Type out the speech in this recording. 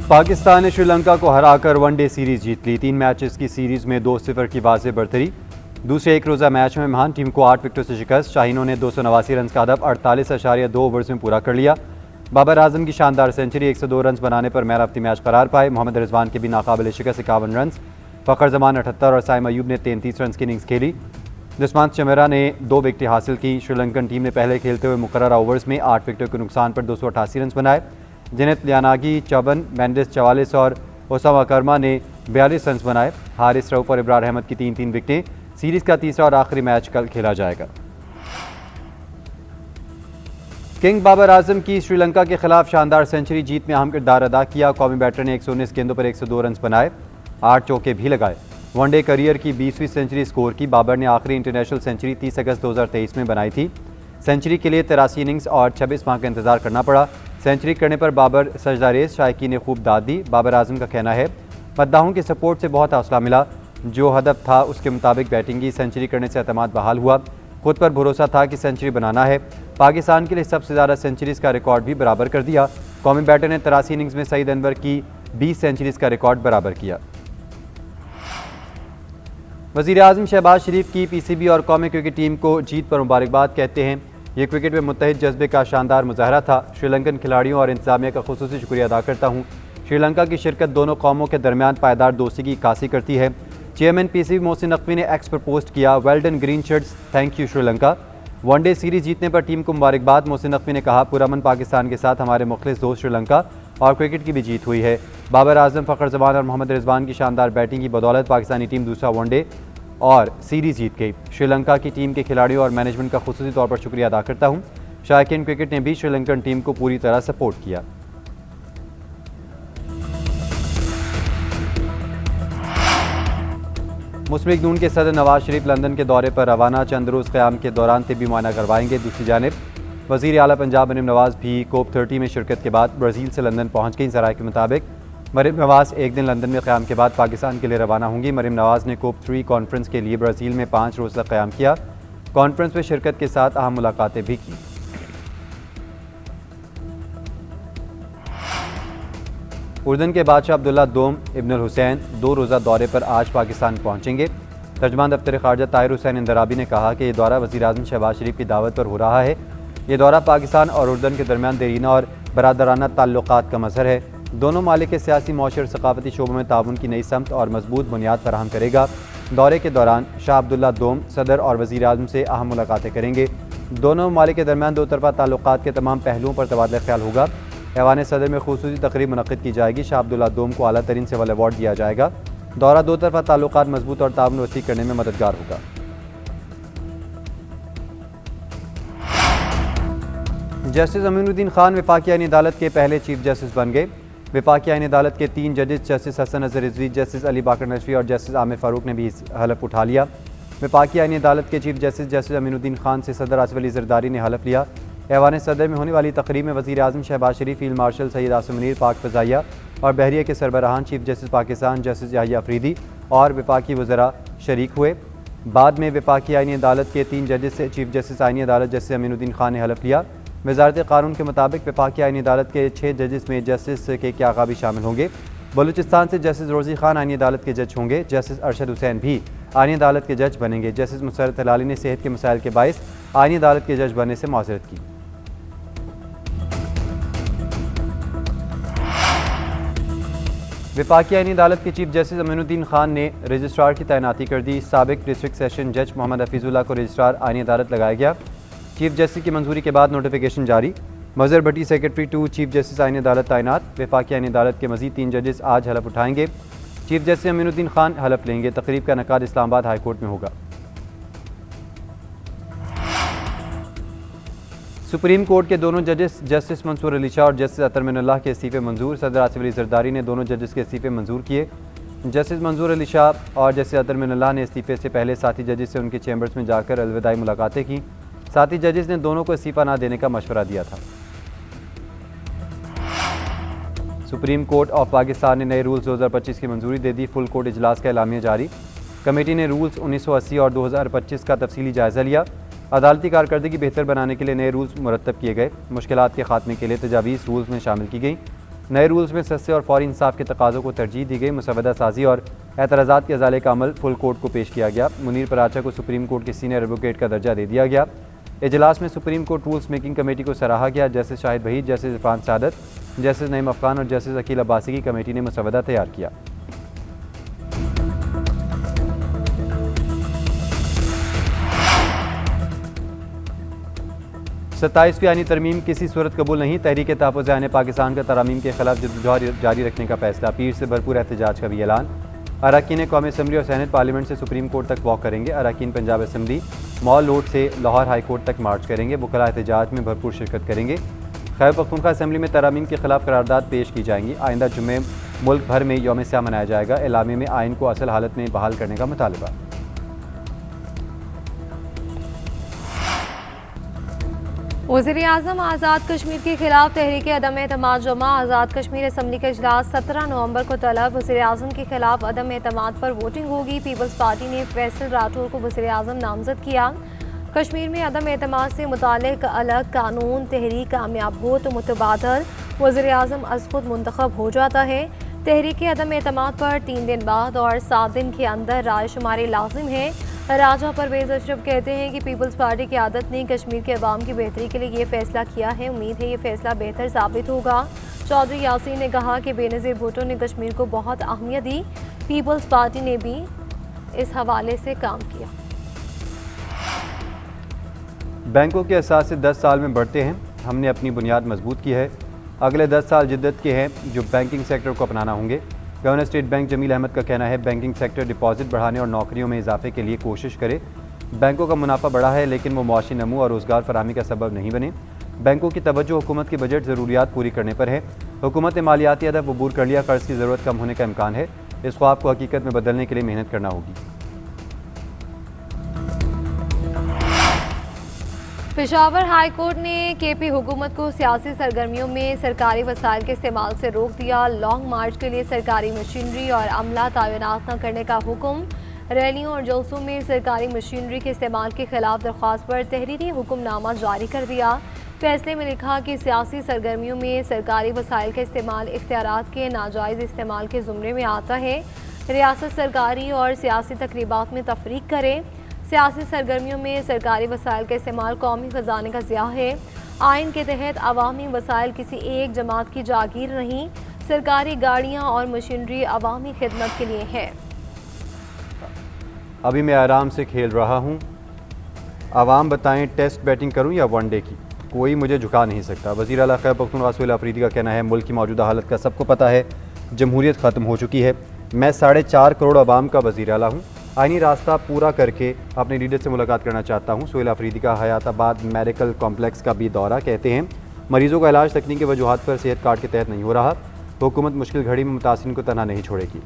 पाकिस्तान ने श्रीलंका को हराकर वनडे सीरीज जीत ली। 3 मैचेस की सीरीज में 2-0 की वाज़ेह बढ़तरी। दूसरे एक रोज़ा मैच में मेहमान टीम को 8 विकेटों से शिकस्त। शाहीनों ने 289 रन का हदफ 48.2 ओवर्स में पूरा कर लिया। बाबर आजम की शानदार सेंचुरी 102 रन बनाने पर मैन ऑफ द मैच करार पाए। मोहम्मद रिजवान के भी नाकाबिल शिकस्त 51 रन। फ़खर जमान 78 और साइम अयूब ने 33 रन की इनिंग्स खेली। दुस्मान चमेरा ने 2 विकेटें हासिल की। श्रीलंकन टीम ने पहले खेलते हुए मुकर्रर ओवर्स में 8 विकेटों के नुकसान पर 288 रन बनाए। जिनेत लियानागी 54, मेंडिस 44 और ओसामा कर्मा ने 42 रन बनाए। हारिस रऊफ और इब्रार अहमद की 3-3 विकेटें। सीरीज का तीसरा और आखिरी मैच कल खेला जाएगा। किंग बाबर आजम की श्रीलंका के खिलाफ शानदार सेंचुरी जीत में अहम किरदार अदा किया। कौमी बैटर ने 119 गेंदों पर 102 रन बनाए, 8 चौके भी लगाए। वनडे करियर की 20वीं सेंचुरी स्कोर की। बाबर ने आखिरी इंटरनेशनल सेंचुरी 30 अगस्त 2023 में बनाई थी। सेंचुरी के लिए 83 इनिंग्स और 26 माह का इंतजार करना पड़ा। सेंचुरी करने पर बाबर सजदारेज, शायकी ने खूब दाद दी। बाबर आजम का कहना है, मद्दाहों की सपोर्ट से बहुत हौसला मिला। जो हदफ था उसके मुताबिक बैटिंग की। सेंचुरी करने से एतमाद बहाल हुआ। खुद पर भरोसा था कि सेंचुरी बनाना है। पाकिस्तान के लिए सबसे ज़्यादा सेंचुरीज़ का रिकॉर्ड भी बराबर कर दिया। कौमी बैटर ने 83 इनिंग्स में सईद अनवर की 20 सेंचुरीज़ का रिकॉर्ड बराबर किया। वज़ीर आज़म शहबाज शरीफ की पीसीबी और कौमी क्रिकेट टीम को जीत पर मुबारकबाद। कहते हैं, ये क्रिकेट में मुत्तहिद जज्बे का शानदार मुजाहरा था। श्रीलंकन खिलाड़ियों और इंतजामिया का खुसूसी शुक्रिया अदा करता हूँ। श्रीलंका की शिरकत दोनों कौमों के दरमियान पायदार दोस्ती की अक्कासी करती है। चेयरमैन पीसीबी मोहसिन नकवी ने एक्स पर पोस्ट किया, well done green shirts, thank you Sri Lanka. One day series जीतने पर टीम को मुबारकबाद। मोहसिन नकवी ने कहा, पुरअमन पाकिस्तान के साथ हमारे मुखलिस दोस्त श्रीलंका और क्रिकेट की भी जीत हुई है। बाबर आजम, फ़खर जमान और मोहम्मद रिजवान की शानदार बैटिंग की बदौलत पाकिस्तानी टीम दूसरा वनडे और सीरीज जीत गई। श्रीलंका की टीम के खिलाड़ियों और मैनेजमेंट का खुसूसी तौर पर शुक्रिया अदा करता हूँ। शायकीन क्रिकेट ने भी श्रीलंकन टीम को पूरी तरह सपोर्ट किया। मुस्लिम लीग नून के सदर नवाज शरीफ लंदन के दौरे पर रवाना। चंद रोज़ क़याम के दौरान तिब्बी मुआयना करवाएंगे। दूसरी जानिब वज़ीर आला पंजाब मरीम नवाज़ भी कोप 30 में शिरकत के बाद ब्राज़ील से लंदन पहुँच गई। ज़राए के मुताबिक मरीम नवाज़ एक दिन लंदन में क़याम के बाद पाकिस्तान के लिए रवाना होंगी। मरीम नवाज़ ने कोप 3 कॉन्फ्रेंस के लिए ब्राज़ील में 5 रोज़ तक क़याम किया। कॉन्फ्रेंस में शिरकत के साथ अहम मुलाकातें भी की। उर्दन के बादशाह अब्दुल्ला दोम इब्नुल हुसैन 2 रोज़ा दौरे पर आज पाकिस्तान पहुँचेंगे। तर्जमान दफ्तर ख़ारजा ताहिर हुसैन इंदराबी ने कहा कि यह दौरा वज़ीर आज़म शहबाज शरीफ की दावत पर हो रहा है। ये दौरा पाकिस्तान और उर्दन के दरमियान देरीना और बरादराना ताल्लुक़ात का मज़हर है। दोनों मालिक के सियासी, मौशी और सकाफती शोबों में ताउन की नई समत और मजबूत बुनियाद फराहम करेगा। दौरे के दौरान शाह अब्दुल्ला दोम सदर और वज़ीर आज़म से अहम मुलाकातें करेंगे। दोनों मालिक के दरमियान दो तरफ़ा ताल्लुक़ात के तमाम पहलुओं पर तबादला ख्याल होगा। ऐवान सदर में खुसूसी तकरीब मुनक़्क़िद की जाएगी। शाह अब्दुल्ला दोम को आला तरीन सिविल अवार्ड दिया जाएगा। दौरा दो तरफ़ा ताल्लुक़ात मजबूत और ताउन वसी करने में मददगार होगा। जस्टिस अमीनुद्दीन खान वफाकी आईनी अदालत के पहले चीफ जस्टिस बन गए। वफाकी आईनी अदालत के 3 जजेस जस्टिस हसन नज़र रिजवी, जस्टिस अली बाकर नजवी और जस्टिस आमिर फारूक ने भी हलफ उठा लिया। वफाकी आईनी अदालत के chief justice justice Aminuddin Khan से सदर आसिफ अली ज़रदारी ने हलफ लिया। ऐवान सदर में होने वाली तकरीब में वज़ीर आज़म शहबाज शरीफ, फील्ड मार्शल सैयद आसिम मुनीर, पाक फ़ज़ाइया और बहरिया के सरबराहान, chief justice Pakistan justice Yahya Afridi और वफाकी वज़रा शरीक हुए। बाद में वफाकी आईनी अदालत के 3 जजेस से चीफ जस्टिस आईनी अदालत जस्टिस अमीनुद्दीन खान ने हलफ लिया। वज़ारत क़ानून के मुताबिक वफाकी आईनी अदालत के 6 जजेस में जस्टिस के क्यागा भी शामिल होंगे। बलूचिस्तान से जस्टिस रोज़ी खान आईनी अदालत के जज होंगे। जस्टिस अरशद हुसैन भी आईनी अदालत के जज बनेंगे। जस्टिस मुसर्रत हलाली ने सेहत के मसाइल के बायस आईनी अदालत के जज बनने से माज़रत की। वफाकी आईनी अदालत के चीफ जस्टिस अमीनुद्दीन खान ने रजिस्ट्रार की तैनाती कर दी। साबिक डिस्ट्रिक्ट सेशन जज मोहम्मद हफीजुल्लाह को रजिस्ट्रार आईनी अदालत लगाया गया। चीफ जस्टिस की मंजूरी के बाद नोटिफिकेशन जारी। मज़हर भट्टी सेक्रेटरी टू चीफ जस्टिस आईनी अदालत तैनात। वफाकी आईनी अदालत के मज़ीद 3 जजेस आज हलफ उठाएंगे। चीफ जस्टिस अमीनुद्दीन खान हलफ लेंगे। तकरीब का इनेकाद इस्लामाबाद हाई कोर्ट में होगा। सुप्रीम कोर्ट के दोनों जजेस जस्टिस मंसूर अली शाह और जस्टिस अतर मिनल्लाह के इस्तीफ़े मंजूर। सदर आसिफ अली ज़रदारी ने दोनों जजेस के इस्तीफ़े मंजूर किए। जस्टिस मंसूर अली शाह और जस्टिस अतर मिनल्लाह ने इस्तीफ़े से पहले साथी जजेस से उनके चैम्बर्स में जाकर अलविदाई मुलाकातें की। साथी जजेस ने दोनों को इस्तीफ़ा न देने का मशवरा दिया था। सुप्रीम कोर्ट ऑफ पाकिस्तान ने नए रूल्स 2025 की मंजूरी दे दी। फुल कोर्ट इजलास का एलामिया जारी। कमेटी ने रूल्स 1980 और 2025 का तफसीली जायज़ा लिया। अदालती कारकर्दगी बेहतर बनाने के लिए नए रूल्स मुरतब किए गए। मुश्किलात के खात्मे के लिए तजावीज़ रूल्स में शामिल की गई। नए रूल्स में सस्ते और फौरी इंसाफ के तकाज़ों को तरजीह दी गई। मुसवदा साजी और एतराज़ात के अजाले का अमल फुल कोर्ट को पेश किया गया। मुनीर पराचा को सुप्रीम कोर्ट के सीनियर एडवोकेट का दर्जा दे दिया गया। इजलास में supreme court rules making committee को सराहा गया। जस्टिस शाहिद वहीद, जस्टिस इरफान सादत, जस्टिस नईम अफगान और जस्टिस अकील अब्बासी की कमेटी ने मुसवदा तैयार किया। 27वीं आईनी तरमीम किसी सूरत कबूल नहीं। तहरीक तहफ़्फ़ुज़ आईन पाकिस्तान का तरामीम के खिलाफ जद्दोजहद जारी रखने का फैसला। पीर से भरपूर एहतजाज का भी ऐलान। अरकान कौमी असम्बली और सेनेट पार्लियामेंट से सुप्रीम कोर्ट तक वॉक करेंगे। अरकान पंजाब असम्बली मॉल रोड से लाहौर हाई कोर्ट तक मार्च करेंगे। वकला एहतजाज में भरपूर शिरकत करेंगे। खैबर पख्तूनख्वा असम्बली में तरामीम के खिलाफ करारदाद पेश की जाएंगी। आइंदा जुम्मे मुल्क भर में यौम स्याह मनाया जाएगा। एलामे में आइन को असल हालत में बहाल करने का मुतालबा। वज़ीर-ए-आज़म आज़ाद कश्मीर के खिलाफ तहरीक अदम एतमाद जमा। आज़ाद कश्मीर असम्बली का इजलास 17 नवंबर को तलब। वज़ीर-ए-आज़म के खिलाफ अदम एतमाद पर वोटिंग होगी। पीपल्स पार्टी ने फैसल राठौर को वज़ीर-ए-आज़म नामजद किया। कश्मीर में अदम एतमाद से मुतालिक अलग कानून तहरीक कामयाब हो तो मुतबादल वज़ीर-ए-आज़म अज़ खुद मुंतखब हो जाता है। तहरीक अदम एतमाद पर 3 दिन बाद और 7 दिन के अंदर राय शुमारी लाजिम है। राजा परवेज अशरफ कहते हैं कि पीपल्स पार्टी की आदत ने कश्मीर के अवाम की बेहतरी के लिए ये फैसला किया है। उम्मीद है ये फैसला बेहतर साबित होगा। चौधरी यासीन ने कहा कि बेनज़ीर भुट्टो ने कश्मीर को बहुत अहमियत दी। पीपल्स पार्टी ने भी इस हवाले से काम किया। बैंकों के असासे 10 साल में बढ़ते हैं। हमने अपनी बुनियाद मजबूत की है। अगले 10 साल जिद्दत के हैं जो बैंकिंग सेक्टर को अपनाना होंगे। Governor State Bank Jamil Ahmed का कहना है बैंकिंग सेक्टर डिपॉजिट बढ़ाने और नौकरियों में इजाफे के लिए कोशिश करे। बैंकों का मुनाफा बढ़ा है लेकिन वो मुआशी नमू और रोज़गार फराहमी का सबब नहीं बने। बैंकों की तवज्जो हुकूमत की बजट ज़रूरियात पूरी करने पर है। हुकूमत ने मालियाती अदब अबूर कर लिया। कर्ज की ज़रूरत कम होने का इम्कान है। इस ख्वाब को हकीकत में बदलने के लिए मेहनत करना होगी। पेशावर हाई कोर्ट ने केपी हुकूमत को सियासी सरगर्मियों में सरकारी वसाइल के इस्तेमाल से रोक दिया। लॉन्ग मार्च के लिए सरकारी मशीनरी और अमला तैनात न करने का हुक्म। रैलियों और जलसों में सरकारी मशीनरी के इस्तेमाल के खिलाफ दरख्वास्त पर तहरीरी हुक्मनामा जारी कर दिया। फैसले में लिखा कि सियासी सरगर्मियों में सरकारी वसाइल का इस्तेमाल इख्तियारात के नाजायज़ इस्तेमाल के ज़ुमरे में आता है। रियासत सरकारी और सियासी तकरीबात में तफरीक करे। सियासी सरगर्मियों में सरकारी वसाइल का इस्तेमाल कौमी ख़जाने का ज़िया है। आइन के तहत अवामी वसाइल किसी एक जमात की जागीर नहीं। सरकारी गाड़ियाँ और मशीनरी अवामी खिदमत के लिए है। अभी मैं आराम से खेल रहा हूँ। आवाम बताएं टेस्ट बैटिंग करूँ या वनडे की, कोई मुझे झुका नहीं सकता। वज़ीर आला खैबर पख्तूनख्वा सोहेल अफरीदी का कहना है मुल्क की मौजूदा हालत का सबको पता है। जमहूरियत ख़त्म हो चुकी है। मैं 4.5 करोड़ आवाम का वज़ीर आला हूँ। आइनी रास्ता पूरा करके अपने लीडर से मुलाकात करना चाहता हूँ। सोहेल अफरीदी का हयाताबाद मेडिकल कॉम्प्लेक्स का भी दौरा। कहते हैं मरीजों का इलाज तकनीकी वजूहात पर सेहत कार्ड के तहत नहीं हो रहा। हुकूमत मुश्किल घड़ी में मुतासिरीन को तनहा नहीं छोड़ेगी।